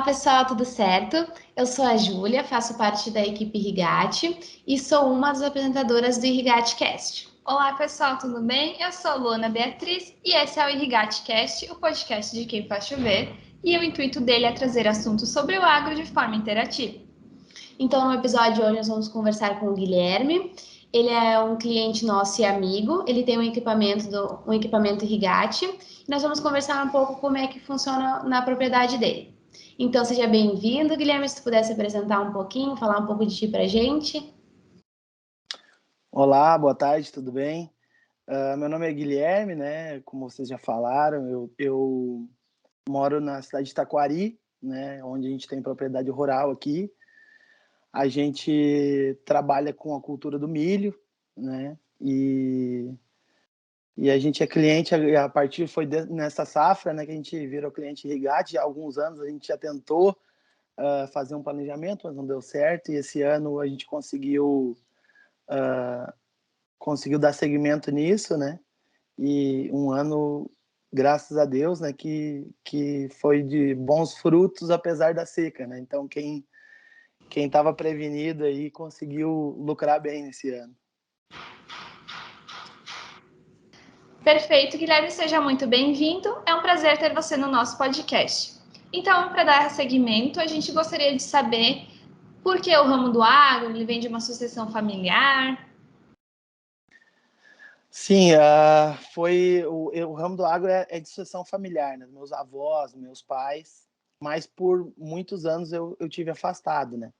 Pessoal, tudo certo? Eu sou a Júlia, faço parte da equipe Irrigate e sou uma das apresentadoras do Irrigate Cast. Olá, pessoal, tudo bem? Eu sou a Luana Beatriz e esse é o Irrigate Cast, o podcast de quem faz chover, e o intuito dele é trazer assuntos sobre o agro de forma interativa. Então, no episódio de hoje, nós vamos conversar com o Guilherme. Ele é um cliente nosso e amigo. Ele tem um equipamento Irrigate. E nós vamos conversar um pouco como é que funciona na propriedade dele. Então, seja bem-vindo, Guilherme. Se tu pudesse apresentar um pouquinho, falar um pouco de ti para a gente. Olá, boa tarde, tudo bem? Meu nome é Guilherme, né? Como vocês já falaram, eu moro na cidade de Taquari, né? Onde a gente tem propriedade rural aqui. A gente trabalha com a cultura do milho, né? E a gente é cliente, a partir foi nessa safra, né? Que a gente virou cliente Irrigate. Há alguns anos a gente já tentou fazer um planejamento, mas não deu certo. E esse ano a gente conseguiu dar seguimento nisso, né? E um ano, graças a Deus, né, que foi de bons frutos apesar da seca, né? Então quem estava prevenido aí conseguiu lucrar bem nesse ano. Perfeito, Guilherme, seja muito bem-vindo. É um prazer ter você no nosso podcast. Então, para dar seguimento, a gente gostaria de saber por que o ramo do agro, ele vem de uma sucessão familiar. Sim, o ramo do agro é de sucessão familiar, né? Meus avós, meus pais, mas por muitos anos eu tive afastado, né?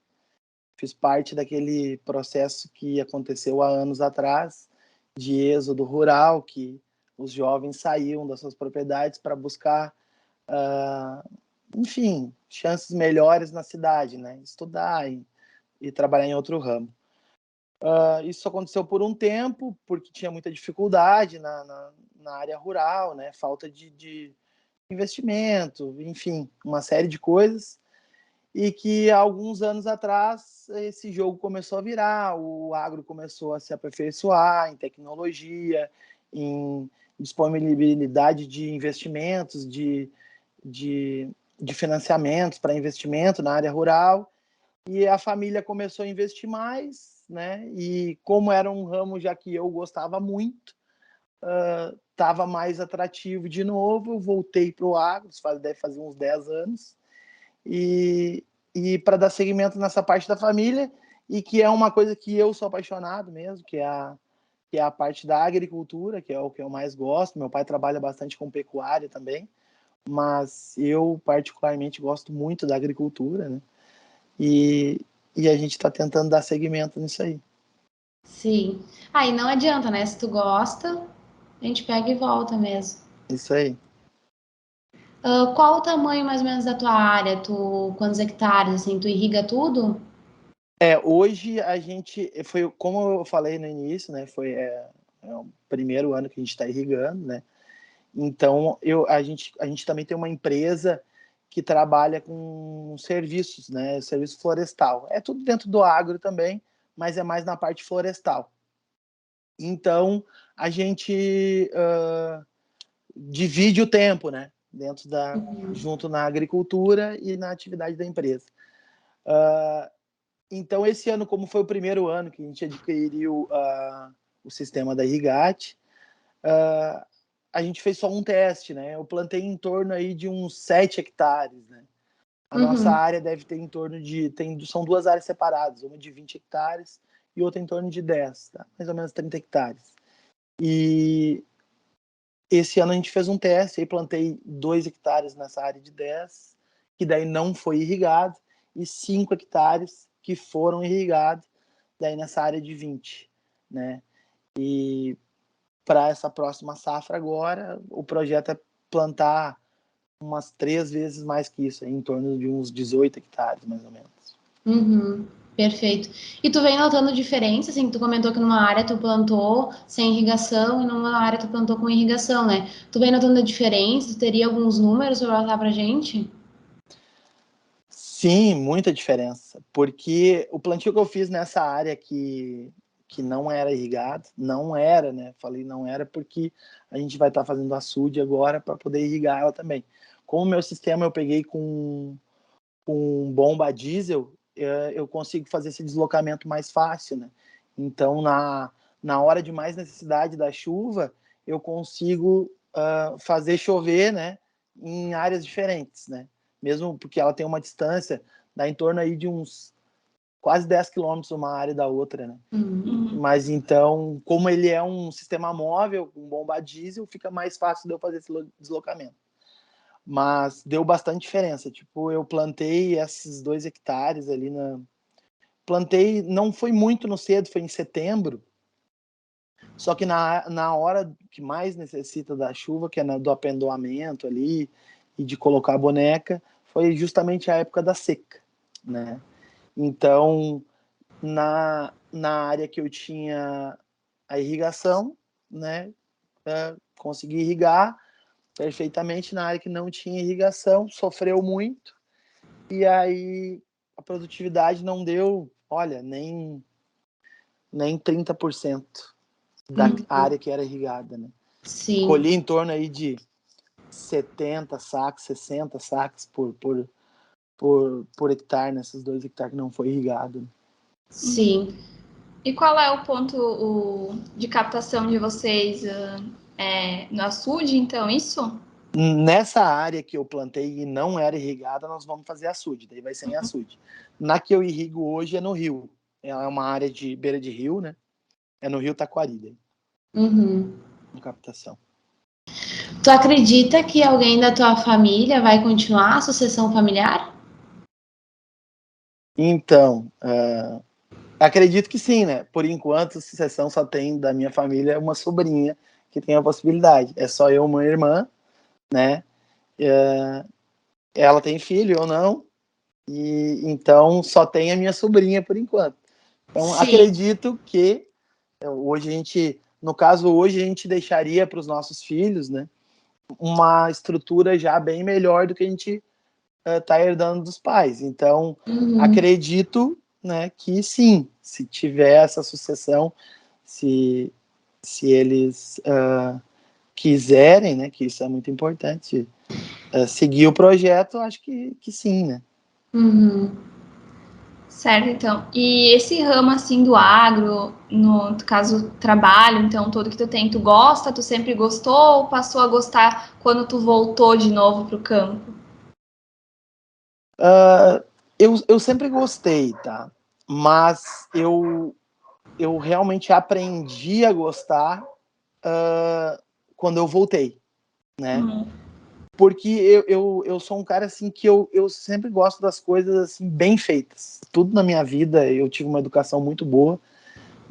Fiz parte daquele processo que aconteceu há anos atrás, de êxodo rural, que os jovens saíam das suas propriedades para buscar, enfim, chances melhores na cidade, né? Estudar e trabalhar em outro ramo. Isso aconteceu por um tempo, porque tinha muita dificuldade na área rural, né? Falta de investimento, enfim, uma série de coisas. E que há alguns anos atrás esse jogo começou a virar, o agro começou a se aperfeiçoar em tecnologia, em disponibilidade de investimentos, de financiamentos para investimento na área rural, e a família começou a investir mais, né? E como era um ramo já que eu gostava muito, estava mais atrativo de novo, eu voltei para o agro, deve fazer uns 10 anos, e para dar seguimento nessa parte da família, e que é uma coisa que eu sou apaixonado mesmo, que é a parte da agricultura, que é o que eu mais gosto. Meu pai trabalha bastante com pecuária também, mas eu particularmente gosto muito da agricultura, né? E a gente está tentando dar seguimento nisso aí. Sim. Aí não adianta, né? Se tu gosta, a gente pega e volta mesmo. Isso aí. Qual o tamanho mais ou menos da tua área? Quantos hectares, assim, tu irriga tudo? Hoje a gente, foi como eu falei no início, né? É o primeiro ano que a gente está irrigando, né? Então a gente também tem uma empresa que trabalha com serviços, né? Serviço florestal. É tudo dentro do agro também, mas é mais na parte florestal. Então a gente divide o tempo, né? Junto na agricultura e na atividade da empresa. Então, esse ano, como foi o primeiro ano que a gente adquiriu o sistema da Irrigate, a gente fez só um teste, né? Eu plantei em torno aí de uns 7 hectares, né? A nossa área deve ter em torno são duas áreas separadas, uma de 20 hectares e outra em torno de 10, tá? Mais ou menos 30 hectares. E esse ano a gente fez um teste, aí plantei 2 hectares nessa área de 10, que daí não foi irrigado, e 5 hectares que foram irrigados, daí nessa área de 20, né? E para essa próxima safra agora, o projeto é plantar umas 3 vezes mais que isso, em torno de uns 18 hectares, mais ou menos. Uhum, perfeito. E tu vem notando diferença, assim, tu comentou que numa área tu plantou sem irrigação e numa área tu plantou com irrigação, né? Tu vem notando a diferença? Tu teria alguns números para passar pra gente? Sim, muita diferença, porque o plantio que eu fiz nessa área que não era irrigado, não era, né? Falei não era porque a gente vai estar fazendo açude agora para poder irrigar ela também. Como o meu sistema eu peguei com bomba a diesel, eu consigo fazer esse deslocamento mais fácil, né? Então, na hora de mais necessidade da chuva, eu consigo fazer chover, né, em áreas diferentes, né? Mesmo porque ela tem uma distância, dá em torno aí de uns quase 10 quilômetros uma área da outra, né? Mas então, como ele é um sistema móvel, com bomba a diesel, fica mais fácil de eu fazer esse deslocamento. Mas deu bastante diferença. Tipo, eu plantei esses 2 hectares ali Plantei, não foi muito no cedo, foi em setembro. Só que na hora que mais necessita da chuva, que é do apendoamento ali e de colocar a boneca, foi justamente a época da seca, né? Então, na área que eu tinha a irrigação, né, consegui irrigar perfeitamente. Na área que não tinha irrigação, sofreu muito, e aí a produtividade não deu, olha, nem 30% da área que era irrigada, né? Sim. Colhi em torno aí de 70 sacos, 60 sacos por hectare, nesses 2 hectares que não foi irrigado. Sim. E qual é o ponto de captação de vocês no açude, então, isso? Nessa área que eu plantei e não era irrigada, nós vamos fazer açude, daí vai ser em açude. Na que eu irrigo hoje é no rio. Ela é uma área de beira de rio, né? É no rio Taquari, daí. Com captação. Tu acredita que alguém da tua família vai continuar a sucessão familiar? Então, acredito que sim, né? Por enquanto, a sucessão só tem da minha família uma sobrinha que tem a possibilidade. É só eu, uma irmã, né? Ela tem filho ou não, e então só tem a minha sobrinha por enquanto. Então, Sim. acredito que hoje hoje a gente deixaria para os nossos filhos, né, uma estrutura já bem melhor do que a gente está herdando dos pais. Então, acredito, né, que sim, se tiver essa sucessão, se eles quiserem, né, que isso é muito importante, seguir o projeto, acho que sim, né. Certo, então. E esse ramo, assim, do agro, no caso, trabalho, então, todo que tu tem, tu gosta? Tu sempre gostou ou passou a gostar quando tu voltou de novo pro campo? Eu sempre gostei, tá? Mas eu realmente aprendi a gostar quando eu voltei, né? Porque eu sou um cara assim que eu sempre gosto das coisas assim bem feitas. Tudo na minha vida eu tive uma educação muito boa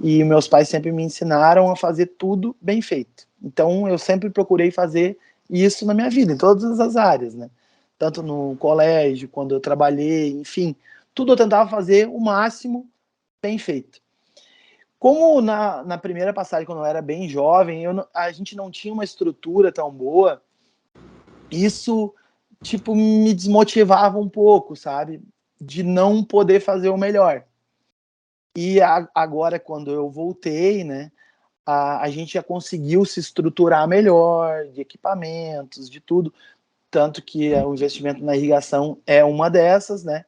e meus pais sempre me ensinaram a fazer tudo bem feito. Então eu sempre procurei fazer isso na minha vida, em todas as áreas, né? Tanto no colégio, quando eu trabalhei, enfim, tudo eu tentava fazer o máximo bem feito. Como na primeira passagem, quando eu era bem jovem, a gente não tinha uma estrutura tão boa, isso, tipo, me desmotivava um pouco, sabe? De não poder fazer o melhor. E agora, quando eu voltei, né, a gente já conseguiu se estruturar melhor, de equipamentos, de tudo, tanto que o investimento na irrigação é uma dessas, né?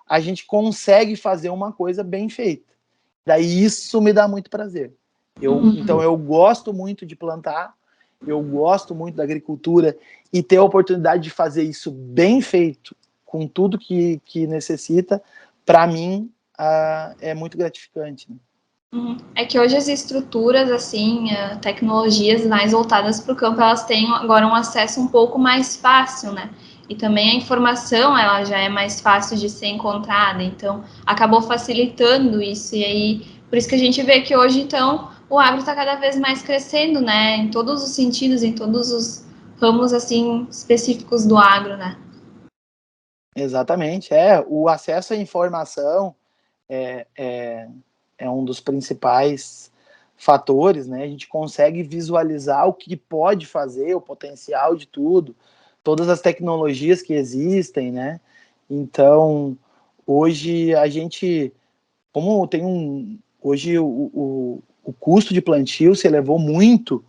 A gente consegue fazer uma coisa bem feita. Daí isso me dá muito prazer. Então eu gosto muito de plantar, eu gosto muito da agricultura, e ter a oportunidade de fazer isso bem feito, com tudo que necessita, para mim é muito gratificante, né? É que hoje as estruturas, assim, tecnologias mais voltadas para o campo, elas têm agora um acesso um pouco mais fácil, né? E também a informação, ela já é mais fácil de ser encontrada, então acabou facilitando isso. E aí, por isso que a gente vê que hoje, então, o agro está cada vez mais crescendo, né? Em todos os sentidos, em todos os ramos, assim, específicos do agro, né? Exatamente, o acesso à informação é um dos principais fatores, né? A gente consegue visualizar o que pode fazer, o potencial de tudo, todas as tecnologias que existem, né? Então, hoje a gente, como tem hoje o custo de plantio se elevou muito,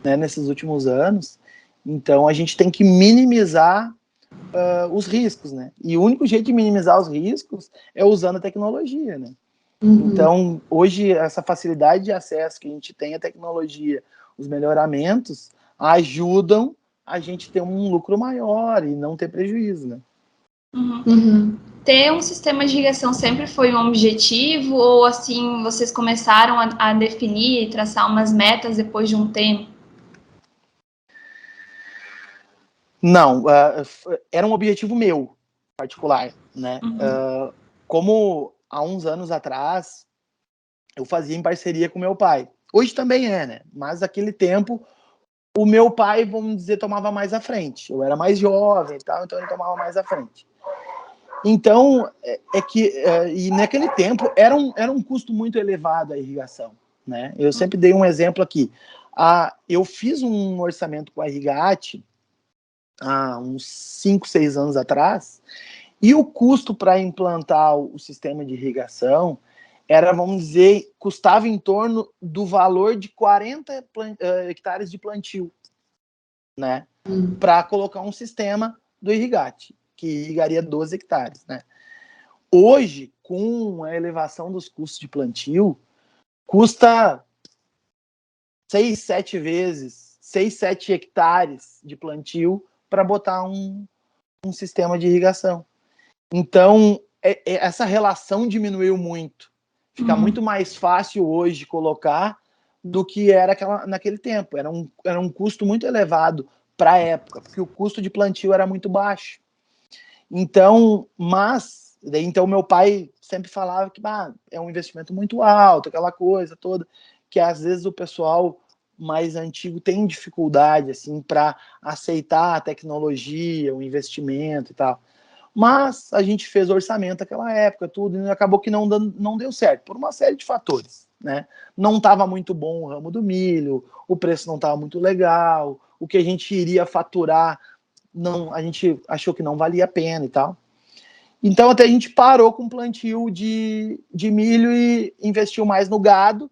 né, nesses últimos anos, então a gente tem que minimizar os riscos, né? E o único jeito de minimizar os riscos é usando a tecnologia, né? Uhum. Então, hoje, essa facilidade de acesso que a gente tem à tecnologia, os melhoramentos, ajudam a gente ter um lucro maior e não ter prejuízo, né? Uhum. Ter um sistema de irrigação sempre foi um objetivo, ou assim, vocês começaram a definir e traçar umas metas depois de um tempo? Não, era um objetivo meu, particular, né? Como há uns anos atrás, eu fazia em parceria com meu pai. Hoje também é, né? Mas naquele tempo, o meu pai, vamos dizer, tomava mais à frente. Eu era mais jovem e tal, então ele tomava mais à frente. Então, e naquele tempo, era um custo muito elevado a irrigação, né? Eu sempre dei um exemplo aqui. Eu fiz um orçamento com a Irrigate há uns 5, 6 anos atrás, e o custo para implantar o sistema de irrigação era, vamos dizer, custava em torno do valor de 40 hectares de plantio, né? Para colocar um sistema do Irrigate, que irrigaria 12 hectares, né? Hoje, com a elevação dos custos de plantio, custa 6, 7 vezes, 6, 7 hectares de plantio para botar um sistema de irrigação. Então, essa relação diminuiu muito. Fica muito mais fácil hoje colocar do que era naquele tempo. Era um custo muito elevado para a época, porque o custo de plantio era muito baixo. Então, então meu pai sempre falava que é um investimento muito alto, aquela coisa toda, que às vezes o pessoal mais antigo tem dificuldade assim para aceitar a tecnologia, o investimento e tal. Mas a gente fez orçamento naquela época, tudo, e acabou que não deu certo, por uma série de fatores, né? Não estava muito bom o ramo do milho, o preço não estava muito legal, o que a gente iria faturar, a gente achou que não valia a pena e tal. Então até a gente parou com o plantio de milho e investiu mais no gado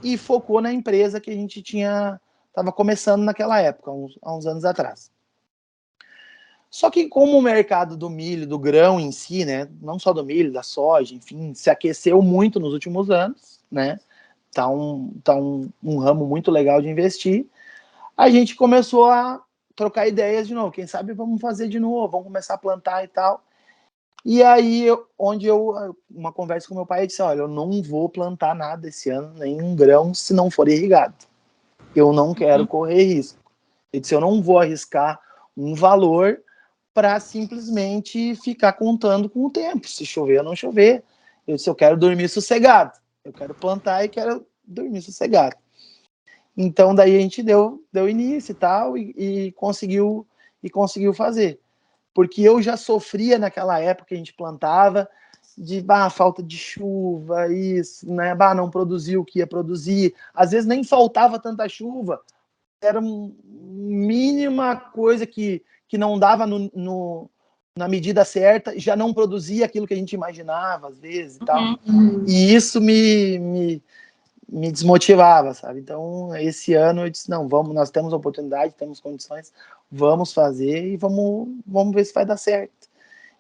e focou na empresa que a gente estava começando naquela época, há uns anos atrás. Só que como o mercado do milho, do grão em si, né, não só do milho, da soja, enfim, se aqueceu muito nos últimos anos, né, tá um ramo muito legal de investir, a gente começou a trocar ideias de novo, quem sabe vamos fazer de novo, vamos começar a plantar e tal. E aí, uma conversa com meu pai, eu disse, olha, eu não vou plantar nada esse ano, nenhum grão, se não for irrigado. Eu não quero correr risco. Eu disse, eu não vou arriscar um valor para simplesmente ficar contando com o tempo, se chover ou não chover. Eu disse, eu quero dormir sossegado. Eu quero plantar e quero dormir sossegado. Então, daí a gente deu início e tal, e conseguiu fazer. Porque eu já sofria naquela época que a gente plantava, de falta de chuva, isso, né? Não produziu o que ia produzir. Às vezes nem faltava tanta chuva, era uma mínima coisa que não dava na medida certa, já não produzia aquilo que a gente imaginava, às vezes, e tal. E isso me desmotivava, sabe? Então, esse ano eu disse, não, nós temos oportunidade, temos condições, vamos fazer e vamos ver se vai dar certo.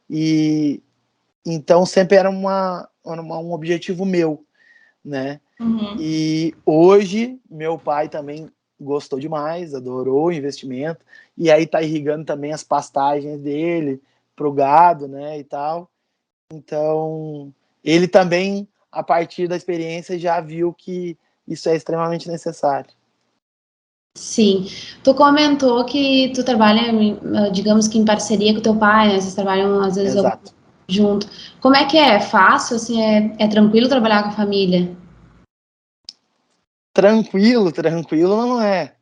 E então, sempre era um objetivo meu, né? E hoje, meu pai também gostou demais, adorou o investimento, e aí tá irrigando também as pastagens dele pro gado, né, e tal. Então, ele também, a partir da experiência, já viu que isso é extremamente necessário. Sim. Tu comentou que tu trabalha, digamos que em parceria com teu pai, né? Vocês trabalham, às vezes, Exato. junto. Como é que é? É fácil, assim? É tranquilo trabalhar com a família? Tranquilo não é.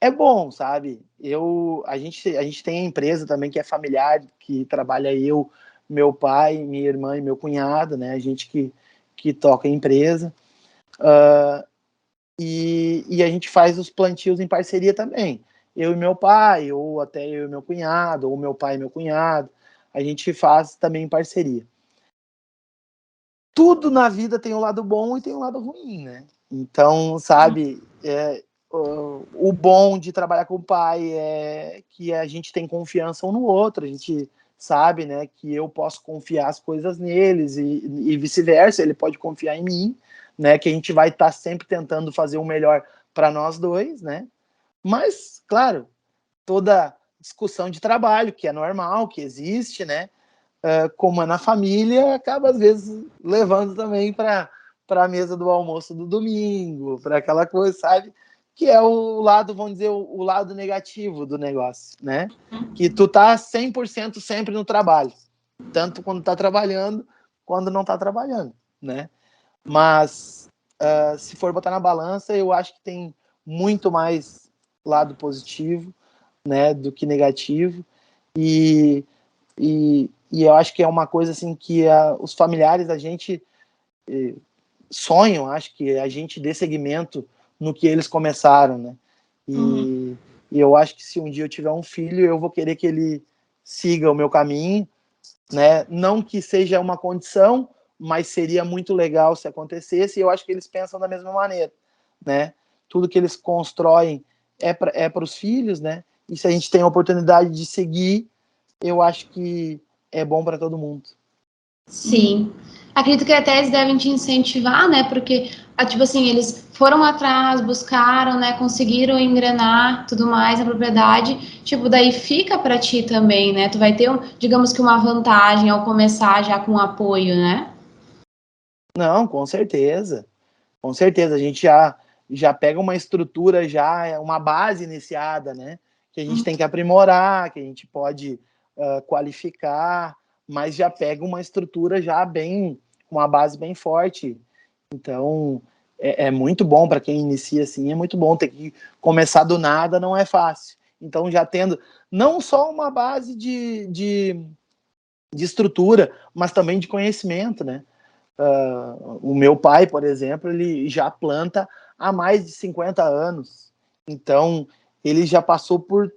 É bom, sabe? A gente tem a empresa também que é familiar, que trabalha eu, meu pai, minha irmã e meu cunhado, né? A gente que toca a empresa. E a gente faz os plantios em parceria também. Eu e meu pai, ou até eu e meu cunhado, ou meu pai e meu cunhado. A gente faz também em parceria. Tudo na vida tem um lado bom e tem um lado ruim, né? Então, sabe, o bom de trabalhar com o pai é que a gente tem confiança um no outro, a gente sabe, né, que eu posso confiar as coisas neles e vice-versa, ele pode confiar em mim, né, que a gente vai estar sempre tentando fazer o melhor para nós dois, né, mas, claro, toda discussão de trabalho, que é normal, que existe, né, como é na família, acaba às vezes levando também para a mesa do almoço do domingo, para aquela coisa, sabe? Que é o lado, vamos dizer, o lado negativo do negócio, né? Que tu tá 100% sempre no trabalho, tanto quando tá trabalhando, quando não tá trabalhando, né? Mas se for botar na balança, eu acho que tem muito mais lado positivo, né, do que negativo. E eu acho que é uma coisa assim que os familiares da gente sonham, acho que a gente dê seguimento no que eles começaram, né? E eu acho que se um dia eu tiver um filho, eu vou querer que ele siga o meu caminho, né? Não que seja uma condição, mas seria muito legal se acontecesse, e eu acho que eles pensam da mesma maneira, né? Tudo que eles constroem é para os filhos, né? E se a gente tem a oportunidade de seguir, eu acho que é bom para todo mundo. Sim. Acredito que até eles devem te incentivar, né? Porque, tipo assim, eles foram atrás, buscaram, né? Conseguiram engrenar tudo mais na propriedade. Tipo, daí fica para ti também, né? Tu vai ter, digamos que uma vantagem ao começar já com apoio, né? Não, com certeza. Com certeza. A gente já pega uma estrutura, já uma base iniciada, né? Que a gente tem que aprimorar, que a gente pode qualificar, mas já pega uma estrutura já bem, uma base bem forte. Então, é muito bom para quem inicia assim, é muito bom. Ter que começar do nada não é fácil. Então, já tendo não só uma base de estrutura, mas também de conhecimento, né? O meu pai, por exemplo, ele já planta há mais de 50 anos. Então, ele já passou por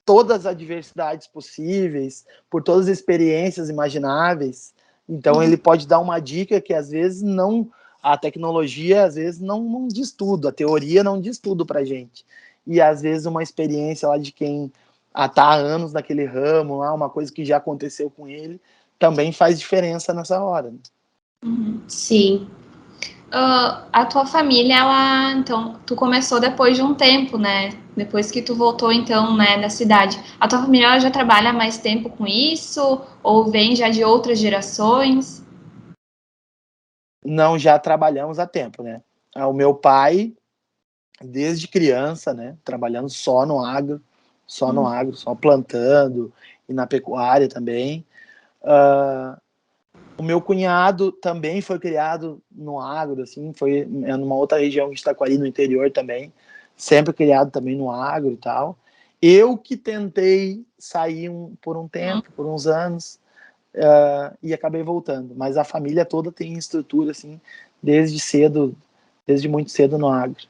todas as adversidades possíveis, por todas as experiências imagináveis. Então, ele pode dar uma dica que às vezes não. A tecnologia às vezes não diz tudo, a teoria não diz tudo para gente. E às vezes uma experiência lá de quem está há anos naquele ramo, lá, uma coisa que já aconteceu com ele, também faz diferença nessa hora. Né? Sim. A tua família, ela, então, tu começou depois de um tempo, né? Depois que tu voltou, então, né, da cidade. A tua família, ela já trabalha há mais tempo com isso? Ou vem já de outras gerações? Não, já trabalhamos há tempo, né? O meu pai, desde criança, né, trabalhando só no agro, só plantando e na pecuária também. O meu cunhado também foi criado no agro, assim, foi numa outra região de Taquari, no interior também, sempre criado também no agro e tal. Eu que tentei sair por um tempo, por uns anos, e acabei voltando. Mas a família toda tem estrutura, assim, desde cedo, desde muito cedo no agro.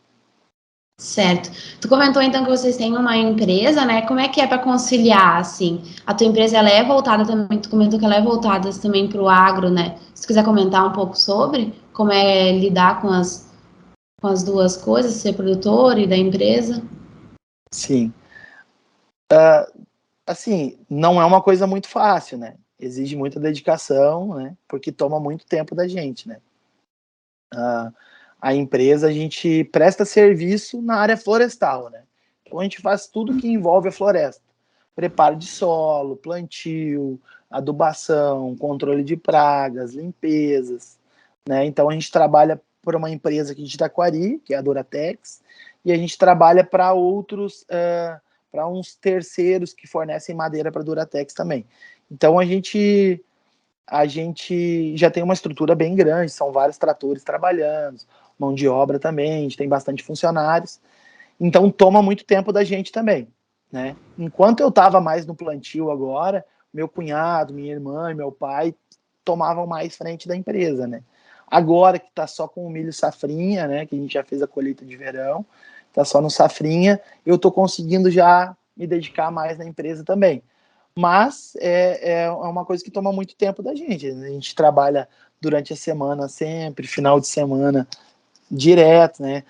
Certo. Tu comentou então que vocês têm uma empresa, né? Como é que é para conciliar, assim? A tua empresa ela é voltada também, tu comentou que ela é voltada também para o agro, né? Se tu quiser comentar um pouco sobre como é lidar com as duas coisas, ser produtor e da empresa. Sim. Assim, não é uma coisa muito fácil, né? Exige muita dedicação, né? Porque toma muito tempo da gente, né? A empresa, a gente presta serviço na área florestal, né? Então a gente faz tudo que envolve a floresta. Preparo de solo, plantio, adubação, controle de pragas, limpezas, né? Então a gente trabalha por uma empresa aqui de Taquari, que é a Duratex, e a gente trabalha para outros, para uns terceiros que fornecem madeira para a Duratex também. Então a gente já tem uma estrutura bem grande, são vários tratores trabalhando, mão de obra também, a gente tem bastante funcionários, então toma muito tempo da gente também, né? Enquanto eu estava mais no plantio agora, meu cunhado, minha irmã e meu pai tomavam mais frente da empresa, né? Agora que está só com o milho safrinha, né, que a gente já fez a colheita de verão, está só no safrinha, eu estou conseguindo já me dedicar mais na empresa também. Mas é uma coisa que toma muito tempo da gente. A gente trabalha durante a semana sempre, final de semana direto, né?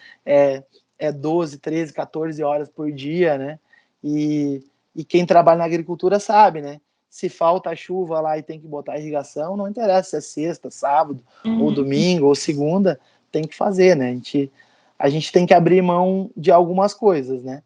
é 12, 13, 14 horas por dia, né? E quem trabalha na agricultura sabe, né? Se falta chuva lá e tem que botar irrigação, não interessa se é sexta, sábado, ou domingo, ou segunda, tem que fazer, né? A gente tem que abrir mão de algumas coisas, né?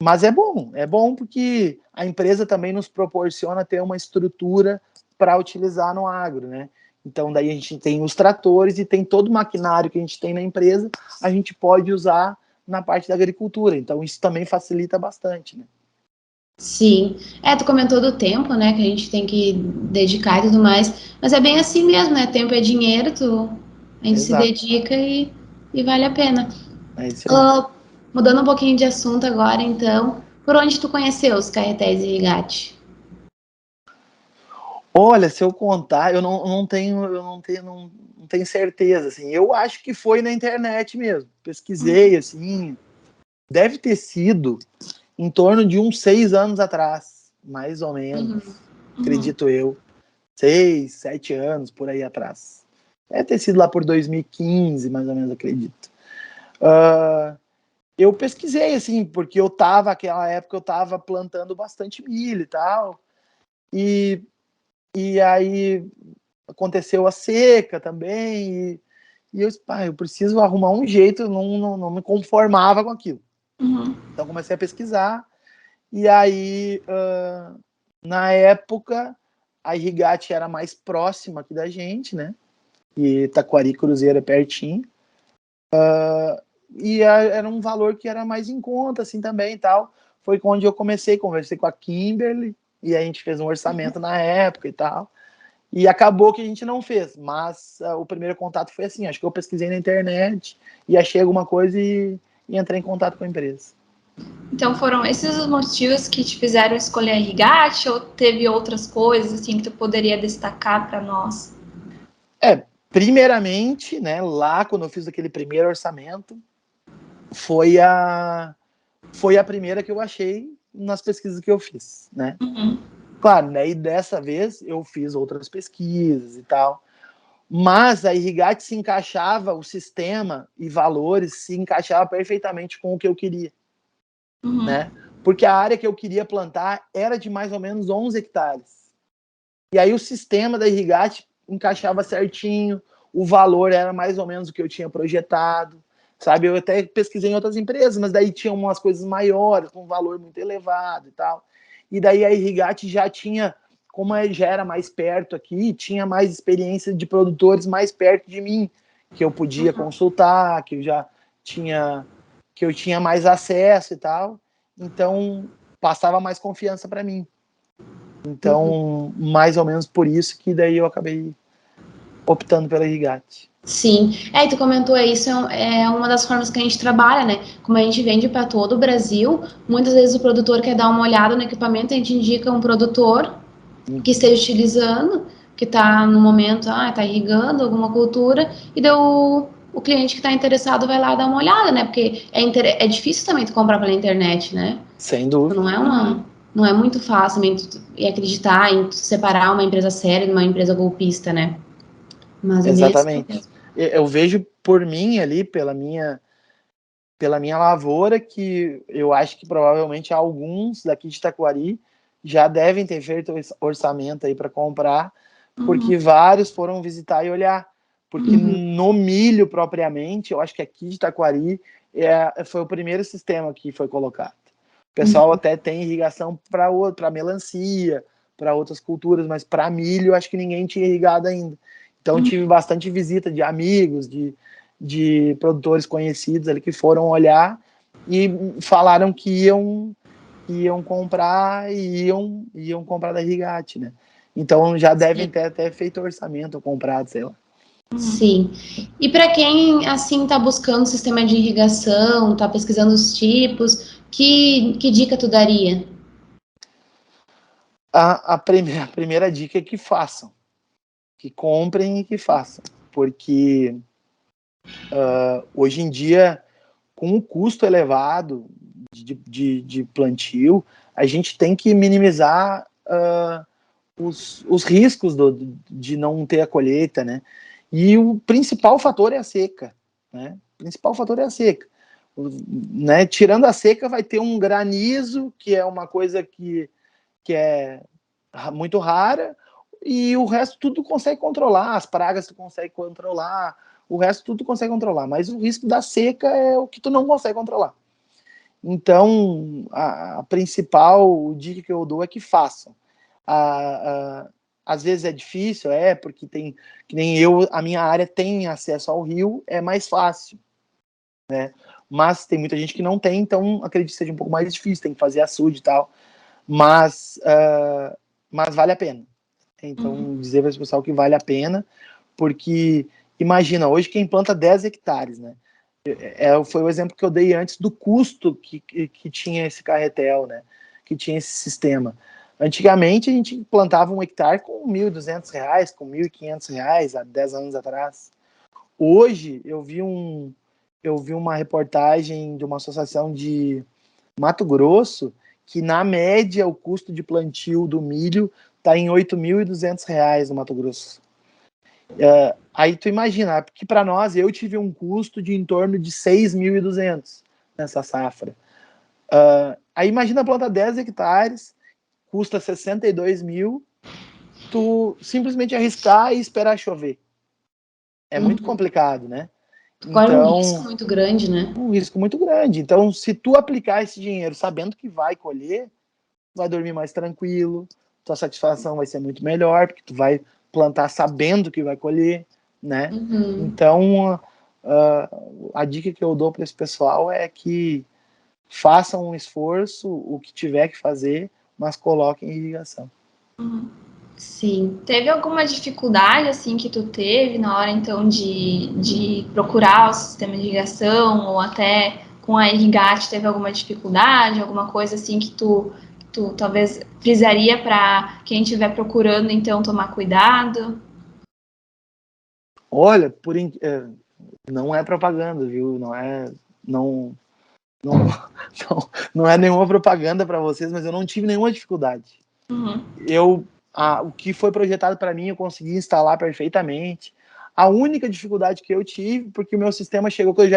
Mas é bom porque a empresa também nos proporciona ter uma estrutura para utilizar no agro, né? Então, daí a gente tem os tratores e tem todo o maquinário que a gente tem na empresa, a gente pode usar na parte da agricultura. Então, isso também facilita bastante, né? Sim. Tu comentou do tempo, né, que a gente tem que dedicar e tudo mais, mas é bem assim mesmo, né? Tempo é dinheiro, a gente se Exato. dedica e vale a pena. É isso aí. Mudando um pouquinho de assunto agora, então, por onde tu conheceu os Caetés e Rigatti? Olha, se eu contar, eu não tenho certeza, assim. Eu acho que foi na internet mesmo. Pesquisei, assim, deve ter sido em torno de uns 6 anos atrás, mais ou menos, acredito eu. 6, 7 anos, por aí atrás. Deve ter sido lá por 2015, mais ou menos, acredito. Eu pesquisei, assim, porque naquela época eu estava plantando bastante milho e tal, e aí aconteceu a seca também, e eu disse, eu preciso arrumar um jeito, não me conformava com aquilo. Então comecei a pesquisar, e aí, na época, a Irrigate era mais próxima aqui da gente, né? E Taquari Cruzeiro é pertinho. E era um valor que era mais em conta, assim, também e tal. Foi quando eu conversei com a Kimberly, e a gente fez um orçamento na época e tal. E acabou que a gente não fez, mas o primeiro contato foi assim, acho que eu pesquisei na internet e achei alguma coisa e entrei em contato com a empresa. Então foram esses os motivos que te fizeram escolher a Rigatti ou teve outras coisas assim que tu poderia destacar para nós? Primeiramente, né, lá quando eu fiz aquele primeiro orçamento, foi a primeira que eu achei nas pesquisas que eu fiz, né? Claro, né, e dessa vez eu fiz outras pesquisas e tal, mas a Irrigate se encaixava, o sistema e valores se encaixava perfeitamente com o que eu queria, né? Porque a área que eu queria plantar era de mais ou menos 11 hectares. E aí o sistema da Irrigate encaixava certinho, o valor era mais ou menos o que eu tinha projetado, sabe? Eu até pesquisei em outras empresas, mas daí tinha umas coisas maiores, com um valor muito elevado e tal. E daí a Irrigate já tinha, como já era mais perto aqui, tinha mais experiência de produtores mais perto de mim, que eu podia consultar, que eu tinha mais acesso e tal. Então, passava mais confiança para mim. Então, mais ou menos por isso que daí eu acabei optando pela Irrigate. Sim, e tu comentou isso, é uma das formas que a gente trabalha, né? Como a gente vende para todo o Brasil, muitas vezes o produtor quer dar uma olhada no equipamento, a gente indica um produtor que esteja utilizando, que está no momento, está irrigando alguma cultura, e daí o cliente que está interessado vai lá dar uma olhada, né? Porque é difícil também tu comprar pela internet, né? Sem dúvida. Não é muito fácil também tu acreditar em tu separar uma empresa séria de uma empresa golpista, né? Mas é mesmo. Exatamente. Eu vejo por mim ali, pela minha lavoura, que eu acho que provavelmente alguns daqui de Taquari já devem ter feito orçamento aí para comprar, porque vários foram visitar e olhar. Porque no milho propriamente, eu acho que aqui de Taquari foi o primeiro sistema que foi colocado. O pessoal até tem irrigação para melancia, para outras culturas, mas para milho eu acho que ninguém tinha irrigado ainda. Então tive bastante visita de amigos, de produtores conhecidos ali que foram olhar e falaram que iam comprar e iam comprar da Irrigate, né? Então já devem ter até feito orçamento ou comprado, sei lá. Sim. E para quem assim está buscando sistema de irrigação, está pesquisando os tipos, que dica tu daria? A primeira dica é que façam, que comprem e que façam, porque hoje em dia, com o custo elevado de plantio, a gente tem que minimizar os riscos de não ter a colheita, né? E o principal fator é a seca, né? principal fator é a seca. Né? Tirando a seca, vai ter um granizo, que é uma coisa que é muito rara, e o resto tudo consegue controlar, as pragas tu consegue controlar, o resto tudo consegue controlar, mas o risco da seca é o que tu não consegue controlar. Então, a principal dica que eu dou é que façam. Às vezes é difícil, porque tem, que nem eu, a minha área tem acesso ao rio, é mais fácil, né? Mas tem muita gente que não tem, então acredito que seja um pouco mais difícil, tem que fazer açude e tal, mas vale a pena. Então, dizer para esse pessoal que vale a pena, porque imagina, hoje quem planta 10 hectares, né? Foi o exemplo que eu dei antes do custo que tinha esse carretel, né? Que tinha esse sistema. Antigamente a gente plantava 1 hectare com R$1.200, com R$1.500 há 10 anos atrás. Hoje eu vi uma reportagem de uma associação de Mato Grosso que na média o custo de plantio do milho está em R$8.200 no Mato Grosso. Aí tu imagina, porque para nós eu tive um custo de em torno de 6.200 nessa safra. Aí imagina plantar 10 hectares, custa 62 mil, tu simplesmente arriscar e esperar chover. É muito complicado, né? Corre Então, um risco muito grande, né? Um risco muito grande. Então, se tu aplicar esse dinheiro sabendo que vai colher, vai dormir mais tranquilo, tua satisfação vai ser muito melhor, porque tu vai plantar sabendo que vai colher, né? Então, a dica que eu dou para esse pessoal é que façam um esforço, o que tiver que fazer, mas coloquem em irrigação. Sim. Teve alguma dificuldade, assim, que tu teve na hora, então, de procurar o sistema de irrigação, ou até com a Irrigate teve alguma dificuldade, alguma coisa, assim, que tu talvez frisaria para quem estiver procurando, então, tomar cuidado? Olha, não é propaganda, viu? Não, não é nenhuma propaganda para vocês, mas eu não tive nenhuma dificuldade. O que foi projetado para mim, eu consegui instalar perfeitamente. A única dificuldade que eu tive, porque o meu sistema chegou quando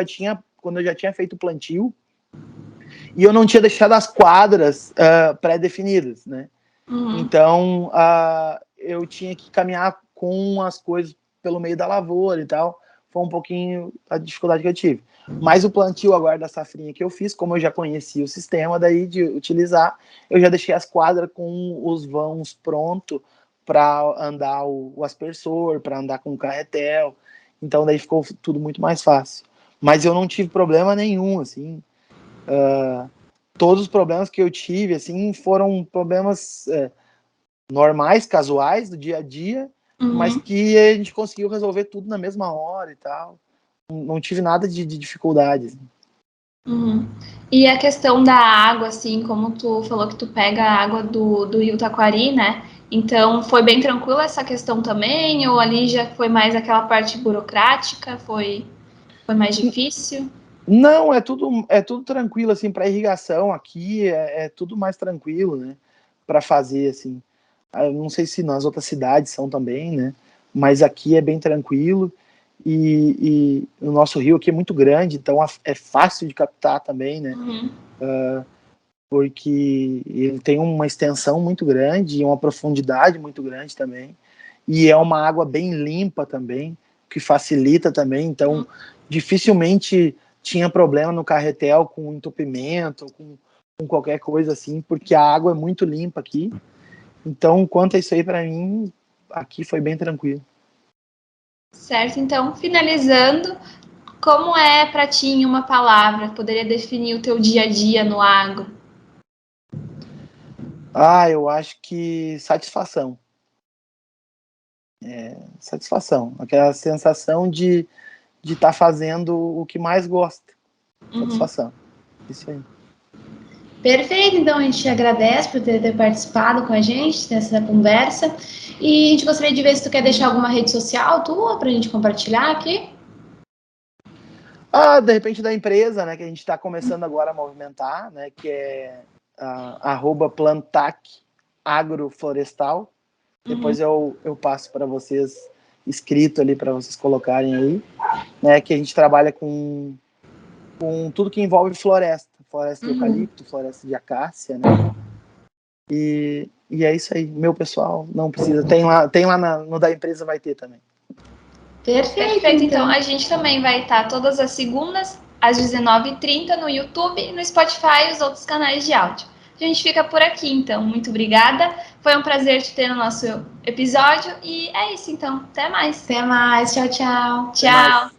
eu já tinha feito o plantio, e eu não tinha deixado as quadras pré-definidas, né? Então, eu tinha que caminhar com as coisas pelo meio da lavoura e tal. Foi um pouquinho a dificuldade que eu tive. Mas o plantio agora da safrinha que eu fiz, como eu já conhecia o sistema daí de utilizar, eu já deixei as quadras com os vãos pronto para andar o aspersor, para andar com o carretel. Então daí ficou tudo muito mais fácil. Mas eu não tive problema nenhum, assim. Todos os problemas que eu tive, assim, foram problemas normais, casuais, do dia a dia, mas que a gente conseguiu resolver tudo na mesma hora e tal. Não tive nada de dificuldade. Assim. E a questão da água, assim, como tu falou que tu pega a água do Rio Taquari, né? Então, foi bem tranquila essa questão também? Ou ali já foi mais aquela parte burocrática? Foi mais difícil? Não, é tudo tranquilo, assim, para irrigação aqui é tudo mais tranquilo, né? Para fazer, assim. Eu não sei se nas outras cidades são também, né? Mas aqui é bem tranquilo e o nosso rio aqui é muito grande, então é fácil de captar também, né? Porque ele tem uma extensão muito grande e uma profundidade muito grande também. E é uma água bem limpa também, que facilita também. Então, dificilmente tinha problema no carretel com entupimento, com qualquer coisa assim, porque a água é muito limpa aqui. Então, quanto a isso aí, para mim, aqui foi bem tranquilo. Certo, então, finalizando, como é para ti em uma palavra? Poderia definir o teu dia a dia no agro? Eu acho que satisfação. Satisfação. Aquela sensação de estar fazendo o que mais gosta. Satisfação. Isso aí. Perfeito, então a gente agradece por ter participado com a gente nessa conversa. E a gente gostaria de ver se tu quer deixar alguma rede social tua para a gente compartilhar aqui. De repente da empresa, né, que a gente está começando agora a movimentar, né, que é @plantac agroflorestal. Depois eu passo para vocês escrito ali para vocês colocarem aí, né? Que a gente trabalha com tudo que envolve floresta de eucalipto, floresta de acácia, né? E é isso aí, meu pessoal, não precisa, tem lá no da empresa vai ter também. Perfeito, então a gente também vai estar todas as segundas às 19h30 no YouTube, no Spotify e os outros canais de áudio. A gente fica por aqui, então. Muito obrigada. Foi um prazer te ter no nosso episódio. E é isso, então. Até mais. Até mais. Tchau, tchau. Tchau.